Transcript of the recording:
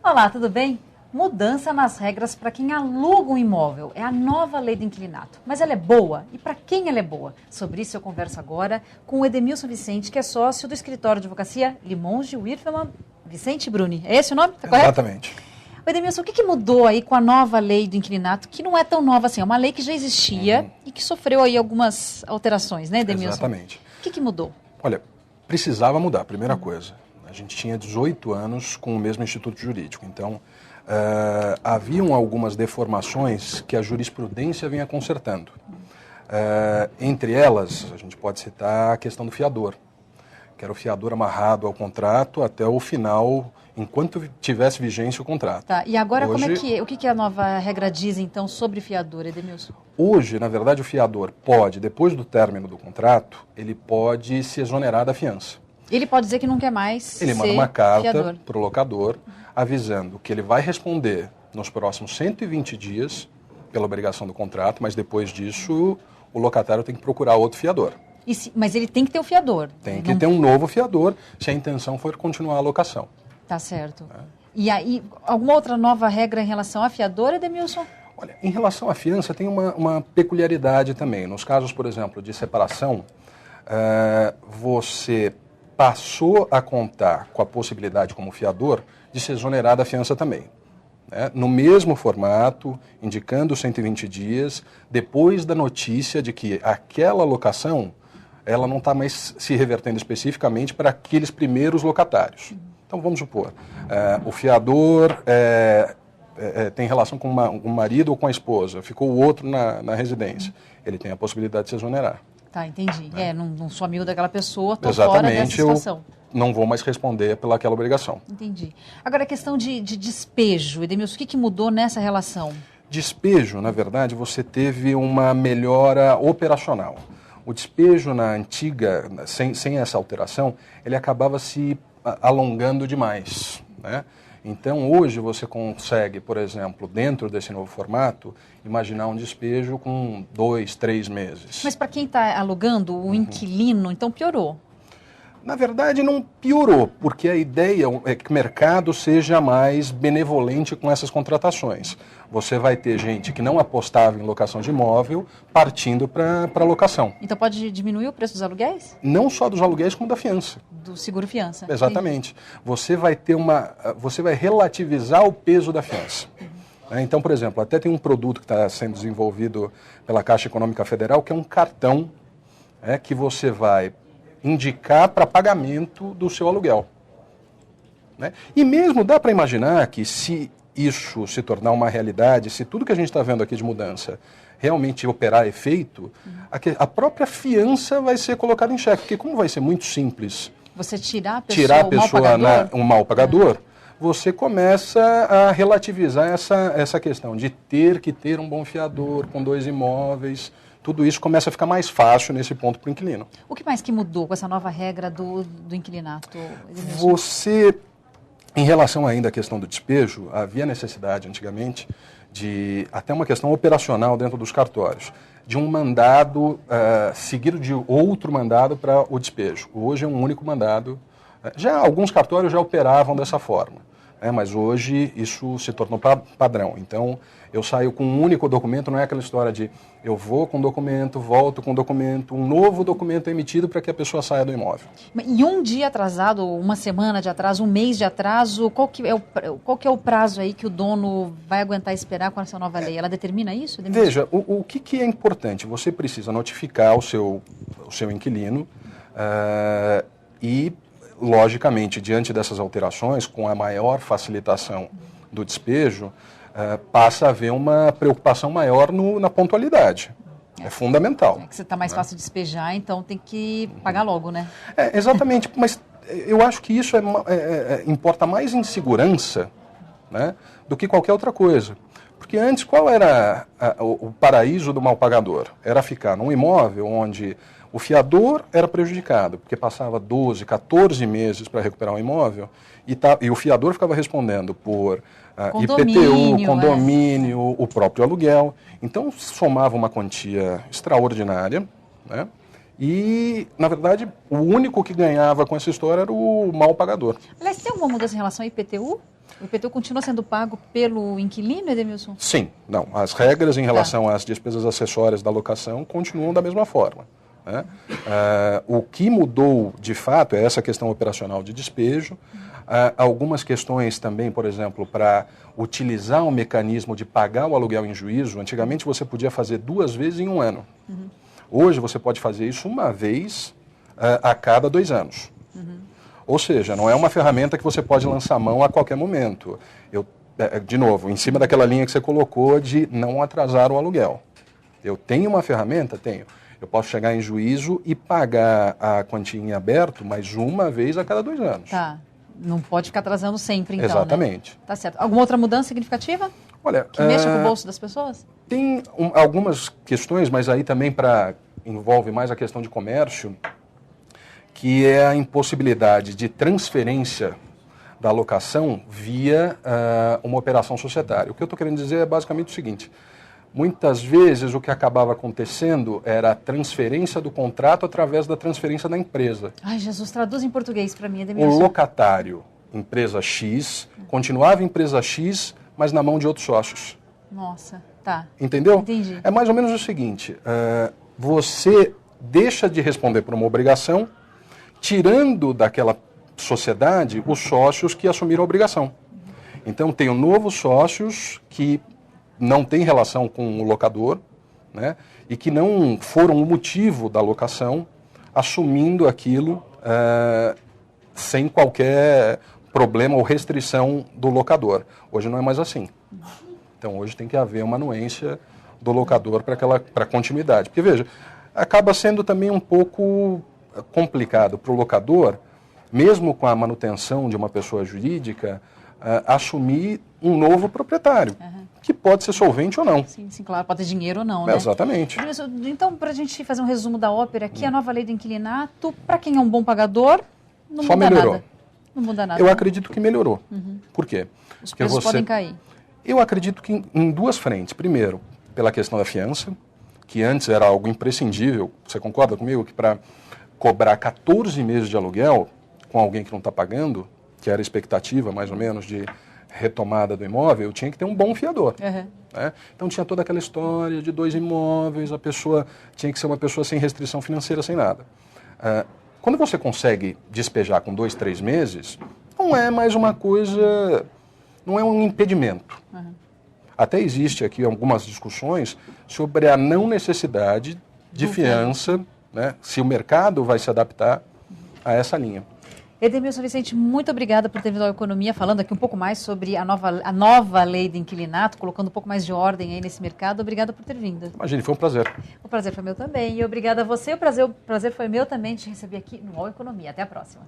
Olá, tudo bem? Mudança nas regras para quem aluga um imóvel. É a nova lei do inquilinato. Mas ela é boa? E para quem ela é boa? Sobre isso eu converso agora com o Edemilson Vicente, que é sócio do escritório de advocacia Limonge Wirfelman Vicente Bruni. É esse o nome? Tá correto? Exatamente. Edemilson, o que mudou aí com a nova lei do inquilinato, que não é tão nova assim, é uma lei que já existia e que sofreu aí algumas alterações, né, Edemilson? Exatamente. O que mudou? Olha, precisava mudar, primeira coisa. A gente tinha 18 anos com o mesmo instituto jurídico, então haviam algumas deformações que a jurisprudência vinha consertando. Entre elas, a gente pode citar a questão do fiador, que era o fiador amarrado ao contrato até o final, enquanto tivesse vigência o contrato. Tá, e agora hoje, o que a nova regra diz, então, sobre fiador, Edemilson? Hoje, na verdade, o fiador pode, depois do término do contrato, ele pode se exonerar da fiança. Ele pode dizer que não quer mais Ele manda uma carta para o locador, avisando que ele vai responder nos próximos 120 dias pela obrigação do contrato, mas depois disso o locatário tem que procurar outro fiador. Mas ele tem que ter o fiador. Tem que ter um novo fiador se a intenção for continuar a locação. Tá certo. E aí, alguma outra nova regra em relação à fiadora, Edemilson? Olha, em relação à fiança tem uma peculiaridade também. Nos casos, por exemplo, de separação, você passou a contar com a possibilidade como fiador de se exonerar da fiança também. No mesmo formato, indicando 120 dias, depois da notícia de que aquela locação ela não está mais se revertendo especificamente para aqueles primeiros locatários. Então, vamos supor, o fiador tem relação com o marido ou com a esposa, ficou o outro na residência, ele tem a possibilidade de se exonerar. Tá, entendi. Não sou amigo daquela pessoa, estou fora dessa situação. Eu não vou mais responder pelaquela obrigação. Entendi. Agora, a questão de despejo, Edemilson, o que mudou nessa relação? Despejo, na verdade, você teve uma melhora operacional. O despejo na antiga, sem essa alteração, ele acabava se alongando demais, né? Então, hoje você consegue, por exemplo, dentro desse novo formato, imaginar um despejo com 2, 3 meses. Mas para quem está alugando, o inquilino, então piorou? Na verdade, não piorou, porque a ideia é que o mercado seja mais benevolente com essas contratações. Você vai ter gente que não apostava em locação de imóvel partindo para locação. Então pode diminuir o preço dos aluguéis? Não só dos aluguéis, como da fiança. Do seguro-fiança. Exatamente. Você vai relativizar o peso da fiança. Então, por exemplo, até tem um produto que está sendo desenvolvido pela Caixa Econômica Federal, que é um cartão que você vai indicar para pagamento do seu aluguel. E mesmo dá para imaginar que se isso se tornar uma realidade, se tudo que a gente está vendo aqui de mudança realmente operar efeito, a própria fiança vai ser colocada em xeque, porque como vai ser muito simples você tirar a pessoa um mal pagador, você começa a relativizar essa questão de ter que ter um bom fiador com 2 imóveis. Tudo isso começa a ficar mais fácil nesse ponto para o inquilino. O que mais que mudou com essa nova regra do inquilinato? Em relação ainda à questão do despejo, havia necessidade antigamente de, até uma questão operacional dentro dos cartórios, de um mandado seguido de outro mandado para o despejo. Hoje é um único mandado. Alguns cartórios já operavam dessa forma, mas hoje isso se tornou padrão. Então, eu saio com um único documento, não é aquela história de eu vou com documento, volto com documento, um novo documento é emitido para que a pessoa saia do imóvel. E um dia atrasado, uma semana de atraso, um mês de atraso, qual que é o prazo aí que o dono vai aguentar esperar com essa nova lei? Ela determina isso? Veja, o que é importante? Você precisa notificar o seu inquilino e, logicamente, diante dessas alterações, com a maior facilitação do despejo, passa a haver uma preocupação maior na pontualidade. É fundamental. Que você está mais fácil de despejar, então tem que pagar logo, né? Exatamente, mas eu acho que isso importa mais em segurança, né, do que qualquer outra coisa. Porque antes, qual era o paraíso do mal pagador? Era ficar num imóvel onde o fiador era prejudicado, porque passava 12, 14 meses para recuperar um imóvel, e o fiador ficava respondendo por IPTU, condomínio, o próprio aluguel. Então, somava uma quantia extraordinária, né? E, na verdade, o único que ganhava com essa história era o mal pagador. Aliás, tem alguma mudança em relação ao IPTU? O IPTU continua sendo pago pelo inquilino, Edemilson? Sim, não. As regras em relação às despesas acessórias da locação continuam da mesma forma. Né? O que mudou, de fato, é essa questão operacional de despejo. Algumas questões também, por exemplo, para utilizar o mecanismo de pagar o aluguel em juízo. Antigamente você podia fazer 2 vezes em um ano. Hoje você pode fazer isso uma vez a cada 2 anos. Ou seja, não é uma ferramenta que você pode lançar mão a qualquer momento. De novo, em cima daquela linha que você colocou de não atrasar o aluguel. Eu tenho uma ferramenta? Tenho. Eu posso chegar em juízo e pagar a quantia em aberto, mas uma vez a cada 2 anos. Tá. Não pode ficar atrasando sempre, então, Exatamente. Né? Tá certo. Alguma outra mudança significativa? Olha, que mexa com o bolso das pessoas? Tem algumas questões, mas aí também envolve mais a questão de comércio, que é a impossibilidade de transferência da locação via uma operação societária. O que eu estou querendo dizer é basicamente o seguinte: muitas vezes o que acabava acontecendo era a transferência do contrato através da transferência da empresa. Ai, Jesus, traduz em português para mim, Edemilson. O locatário, empresa X, continuava empresa X, mas na mão de outros sócios. Nossa, tá. Entendeu? Entendi. É mais ou menos o seguinte: você deixa de responder por uma obrigação, tirando daquela sociedade os sócios que assumiram a obrigação. Então, tenho novos sócios que não têm relação com o locador, né, e que não foram o motivo da locação, assumindo aquilo sem qualquer problema ou restrição do locador. Hoje não é mais assim. Então, hoje tem que haver uma anuência do locador para a continuidade. Porque, veja, acaba sendo também um pouco complicado para o locador, mesmo com a manutenção de uma pessoa jurídica, assumir um novo proprietário, que pode ser solvente ou não. Sim, sim, claro, pode ter dinheiro ou não, né? Exatamente. Então, para a gente fazer um resumo da ópera, aqui a nova lei do inquilinato, para quem é um bom pagador, não só muda melhorou. nada. Não muda nada. Eu acredito que melhorou. Por quê? Os Porque preços podem cair. Eu acredito que em 2 frentes. Primeiro, pela questão da fiança, que antes era algo imprescindível. Você concorda comigo que para cobrar 14 meses de aluguel com alguém que não está pagando, que era a expectativa mais ou menos de retomada do imóvel, tinha que ter um bom fiador. Né? Então tinha toda aquela história de 2 imóveis, a pessoa tinha que ser uma pessoa sem restrição financeira, sem nada. Quando você consegue despejar com 2, 3 meses, não é mais uma coisa, não é um impedimento. Até existe aqui algumas discussões sobre a não necessidade de fiança, né, se o mercado vai se adaptar a essa linha. Edemilson Vicente, muito obrigada por ter vindo à Economia, falando aqui um pouco mais sobre a nova lei de inquilinato, colocando um pouco mais de ordem aí nesse mercado. Obrigada por ter vindo. Imagine, foi um prazer. O prazer foi meu também. E obrigada a você. O prazer foi meu também de te receber aqui no UOL Economia. Até a próxima.